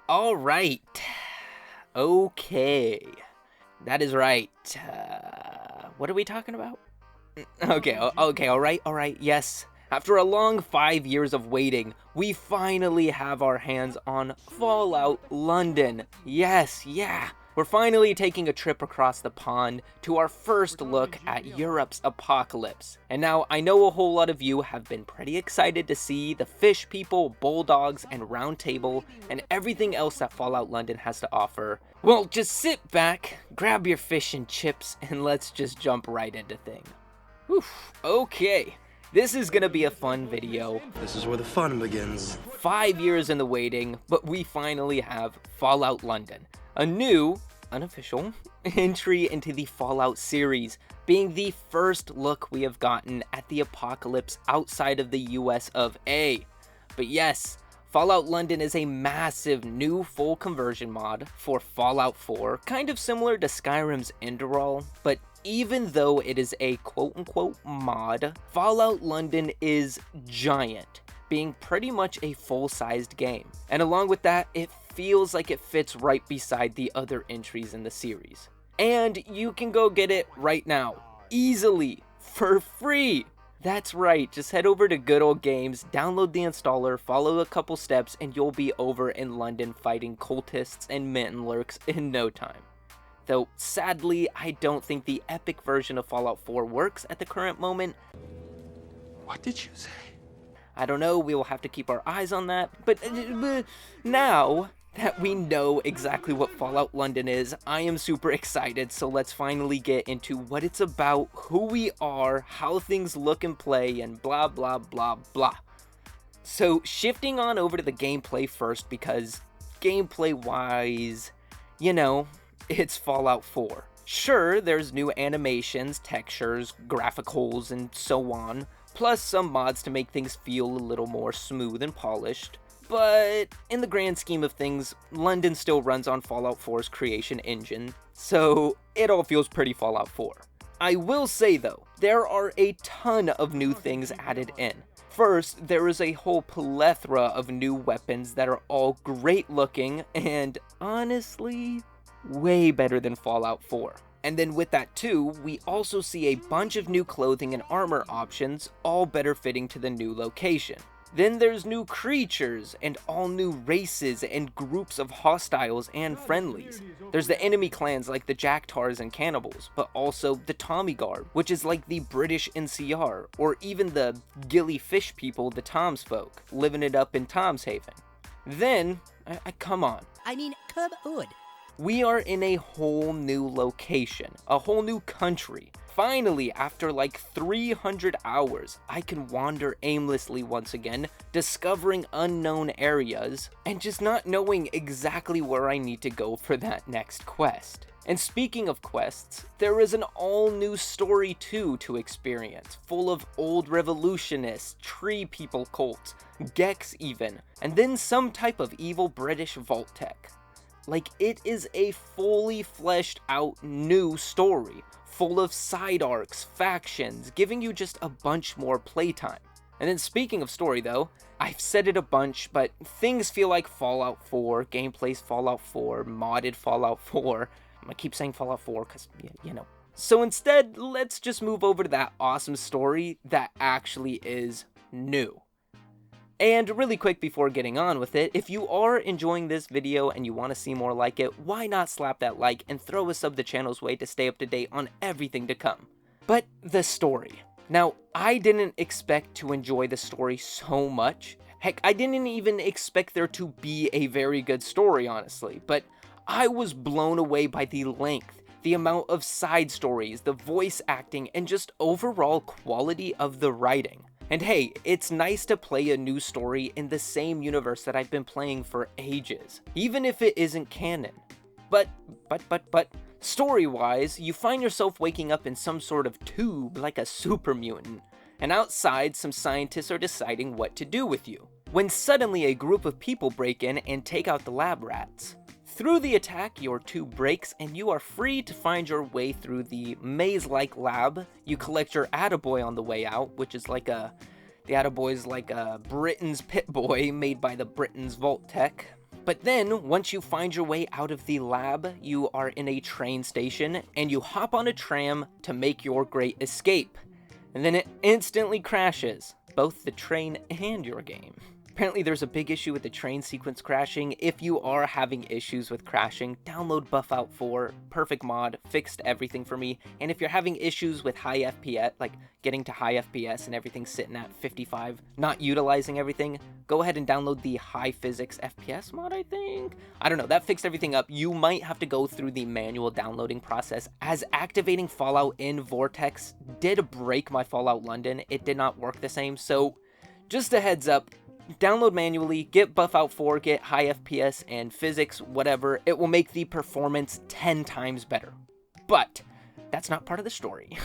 All right. Okay. That is right. What are we talking about? Okay, all right, yes. After a long 5 years of waiting, we finally have our hands on Fallout London. Yes, yeah. We're finally taking a trip across the pond to our first look at Europe's apocalypse. And now, I know a whole lot of you have been pretty excited to see the fish people, bulldogs, and round table, and everything else that Fallout London has to offer. Well, just sit back, grab your fish and chips, and let's just jump right into things. Oof, okay. This is gonna be a fun video. This is where the fun begins. 5 years in the waiting, but we finally have Fallout London. A new, unofficial, entry into the Fallout series, being the first look we have gotten at the apocalypse outside of the US of A. But yes, Fallout London is a massive new full conversion mod for Fallout 4, kind of similar to Skyrim's Enderal, but even though it is a quote-unquote mod, Fallout London is giant, being pretty much a full-sized game. And along with that, it feels like it fits right beside the other entries in the series. And you can go get it right now, easily, for free! That's right, just head over to Good Old Games, download the installer, follow a couple steps, and you'll be over in London fighting cultists and mitten lurks in no time. Though, sadly, I don't think the epic version of Fallout 4 works at the current moment. What did you say? I don't know, we will have to keep our eyes on that, but now that we know exactly what Fallout London is, I am super excited, so let's finally get into what it's about, who we are, how things look and play, and blah blah blah blah. So, shifting on over to the gameplay first, because gameplay-wise, you know, it's Fallout 4. Sure, there's new animations, textures, graphic holes, and so on, plus some mods to make things feel a little more smooth and polished. But in the grand scheme of things, London still runs on Fallout 4's creation engine, so it all feels pretty Fallout 4. I will say though, there are a ton of new things added in. First, there is a whole plethora of new weapons that are all great looking and, honestly, way better than Fallout 4. And then with that too, we also see a bunch of new clothing and armor options, all better fitting to the new location. Then there's new creatures, and all new races and groups of hostiles and friendlies. There's the enemy clans like the Jacktars and Cannibals, but also the Tommy Guard, which is like the British NCR, or even the Gilly Fish people, the Tomsfolk, living it up in Tom's Haven. Then, come on. Come on. We are in a whole new location, a whole new country. Finally, after like 300 hours, I can wander aimlessly once again, discovering unknown areas, and just not knowing exactly where I need to go for that next quest. And speaking of quests, there is an all-new story too to experience, full of old revolutionists, tree people cults, Gex even, and then some type of evil British vault tech. Like, it is a fully fleshed out new story, full of side arcs, factions, giving you just a bunch more playtime. And then speaking of story though, I've said it a bunch, but things feel like Fallout 4, gameplay's Fallout 4, modded Fallout 4. I'm gonna keep saying Fallout 4 because, you know. So instead, let's just move over to that awesome story that actually is new. And really quick before getting on with it, if you are enjoying this video and you want to see more like it, why not slap that like and throw a sub the channel's way to stay up to date on everything to come. But the story. Now, I didn't expect to enjoy the story so much. Heck, I didn't even expect there to be a very good story, honestly, but I was blown away by the length, the amount of side stories, the voice acting, and just overall quality of the writing. And hey, it's nice to play a new story in the same universe that I've been playing for ages, even if it isn't canon. But, story-wise, you find yourself waking up in some sort of tube like a super mutant, and outside some scientists are deciding what to do with you, when suddenly a group of people break in and take out the lab rats. Through the attack, your tube breaks and you are free to find your way through the maze-like lab. You collect your attaboy on the way out, which is like a The Attaboy's like a Britain's Pip-Boy made by the Britain's Vault-Tec. But then, once you find your way out of the lab, you are in a train station, and you hop on a tram to make your great escape. And then it instantly crashes, both the train and your game. Apparently there's a big issue with the train sequence crashing. If you are having issues with crashing, download Buffout 4, perfect mod, fixed everything for me. And if you're having issues with high FPS, like getting to high FPS and everything sitting at 55, not utilizing everything, go ahead and download the high physics FPS mod, I think. I don't know, that fixed everything up. You might have to go through the manual downloading process, as activating Fallout in Vortex did break my Fallout London. It did not work the same, so just a heads up. Download manually, get Buffout 4, get high FPS and physics, whatever. It will make the performance 10 times better. But that's not part of the story.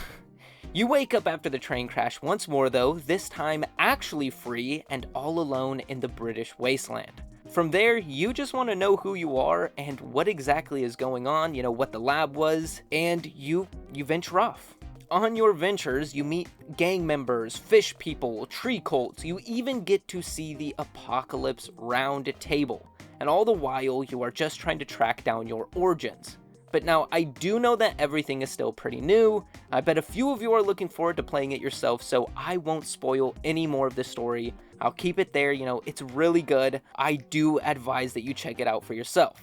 You wake up after the train crash once more though, this time actually free and all alone in the British wasteland. From there, you just want to know who you are and what exactly is going on, what the lab was, and you venture off. On your ventures, you meet gang members, fish people, tree cults. You even get to see the Apocalypse Round Table. And all the while, you are just trying to track down your origins. But now, I do know that everything is still pretty new. I bet a few of you are looking forward to playing it yourself, so I won't spoil any more of the story. I'll keep it there, it's really good. I do advise that you check it out for yourself.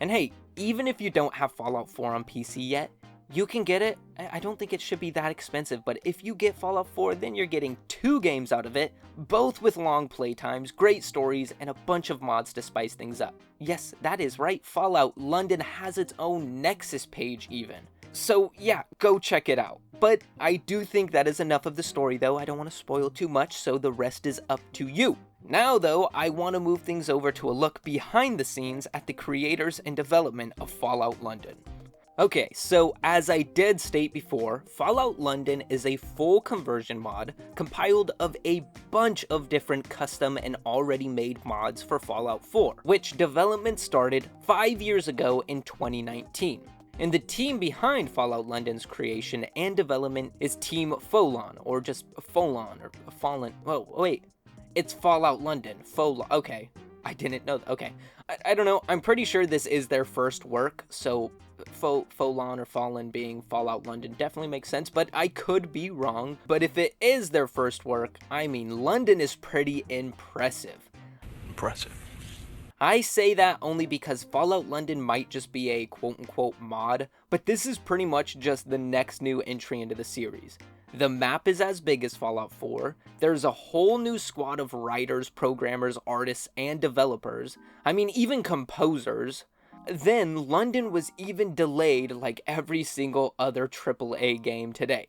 And hey, even if you don't have Fallout 4 on PC yet, you can get it. I don't think it should be that expensive, but if you get Fallout 4, then you're getting 2 games out of it, both with long playtimes, great stories, and a bunch of mods to spice things up. Yes, that is right, Fallout London has its own Nexus page even. So yeah, go check it out. But I do think that is enough of the story though. I don't want to spoil too much, so the rest is up to you. Now though, I want to move things over to a look behind the scenes at the creators and development of Fallout London. Okay, so as I did state before, Fallout London is a full conversion mod compiled of a bunch of different custom and already made mods for Fallout 4, which development started 5 years ago in 2019. And the team behind Fallout London's creation and development is Team Folon, or just Folon, or Fallen. Oh, wait, it's Fallout London, Folon, okay. I didn't know that. Okay. I don't know. I'm pretty sure this is their first work, so Folon or Fallen being Fallout London definitely makes sense, but I could be wrong. But if it is their first work, I mean, London is pretty impressive. Impressive. I say that only because Fallout London might just be a quote-unquote mod, but this is pretty much just the next new entry into the series. The map is as big as Fallout 4, there's a whole new squad of writers, programmers, artists, and developers, I mean even composers. Then London was even delayed like every single other AAA game today.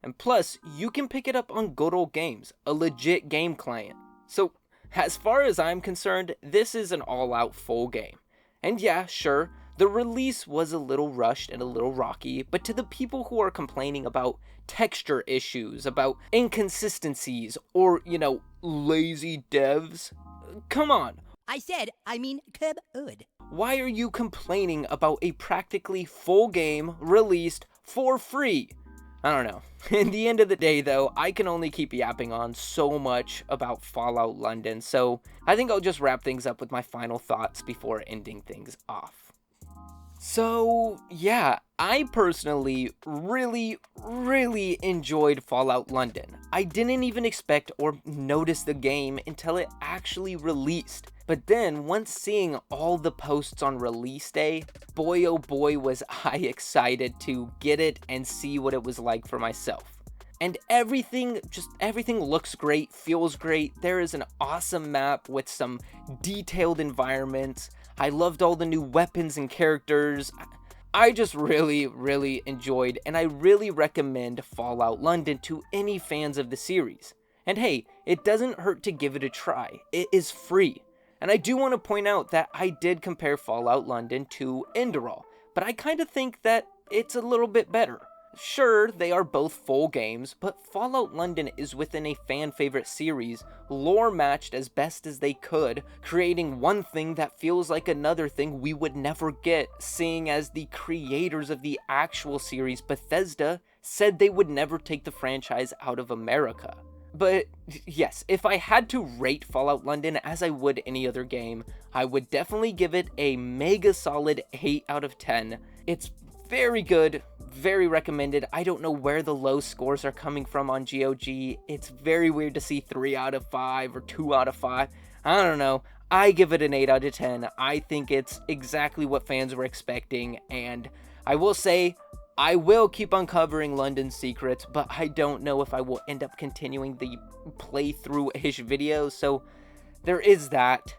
And plus, you can pick it up on Good Old Games, a legit game client. So, as far as I'm concerned, this is an all-out full game. And yeah, sure, the release was a little rushed and a little rocky, but to the people who are complaining about texture issues, about inconsistencies, or, lazy devs, come on. I mean Cub-Ud. Why are you complaining about a practically full game released for free? I don't know. In the end of the day though, I can only keep yapping on so much about Fallout London, so I think I'll just wrap things up with my final thoughts before ending things off. So yeah, I personally really enjoyed Fallout London. I didn't even expect or notice the game until it actually released. But then, once seeing all the posts on release day, boy oh boy was I excited to get it and see what it was like for myself. And everything looks great, feels great. There is an awesome map with some detailed environments. I loved all the new weapons and characters. I just really enjoyed, and I really recommend Fallout London to any fans of the series. And hey, it doesn't hurt to give it a try. It is free. And I do want to point out that I did compare Fallout London to Enderal, but I kind of think that it's a little bit better. Sure, they are both full games, but Fallout London is within a fan-favorite series, lore matched as best as they could, creating one thing that feels like another thing we would never get, seeing as the creators of the actual series, Bethesda, said they would never take the franchise out of America. But yes, if I had to rate Fallout London as I would any other game, I would definitely give it a mega solid 8 out of 10. It's very good, very recommended. I don't know where the low scores are coming from on GOG. It's very weird to see 3 out of 5 or 2 out of 5. I don't know. I give it an 8 out of 10. I think it's exactly what fans were expecting, and I will say, I will keep uncovering London secrets, but I don't know if I will end up continuing the playthrough-ish videos, so there is that.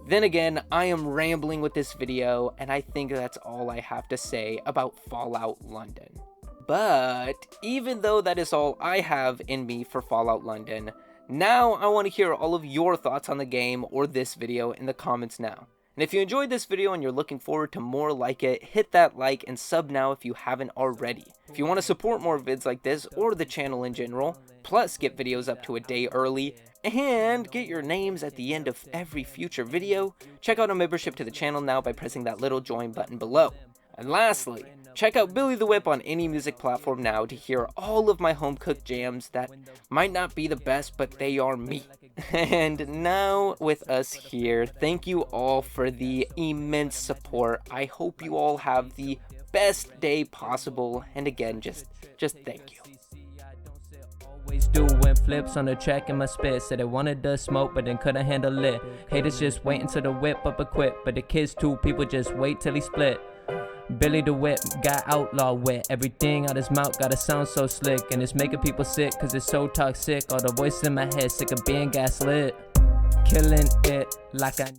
Then again, I am rambling with this video, and I think that's all I have to say about Fallout London. But even though that is all I have in me for Fallout London, now I want to hear all of your thoughts on the game or this video in the comments now. And if you enjoyed this video and you're looking forward to more like it, hit that like and sub now if you haven't already. If you want to support more vids like this or the channel in general, plus get videos up to a day early, and get your names at the end of every future video, check out a membership to the channel now by pressing that little join button below. And lastly, check out Billy the Whip on any music platform now to hear all of my home-cooked jams that might not be the best, but they are me. And now with us here, thank you all for the immense support. I hope you all have the best day possible, and again, just thank you. Always doing flips on the track in my spit. Said they wanted the smoke but then couldn't handle it. Haters just waiting till the whip up a quit, but the kids too, people just wait till he split. Billy the Whip got outlaw wit. Everything out his mouth gotta sound so slick, and it's making people sick cause it's so toxic. All the voices in my head sick of being gaslit. Killing it like I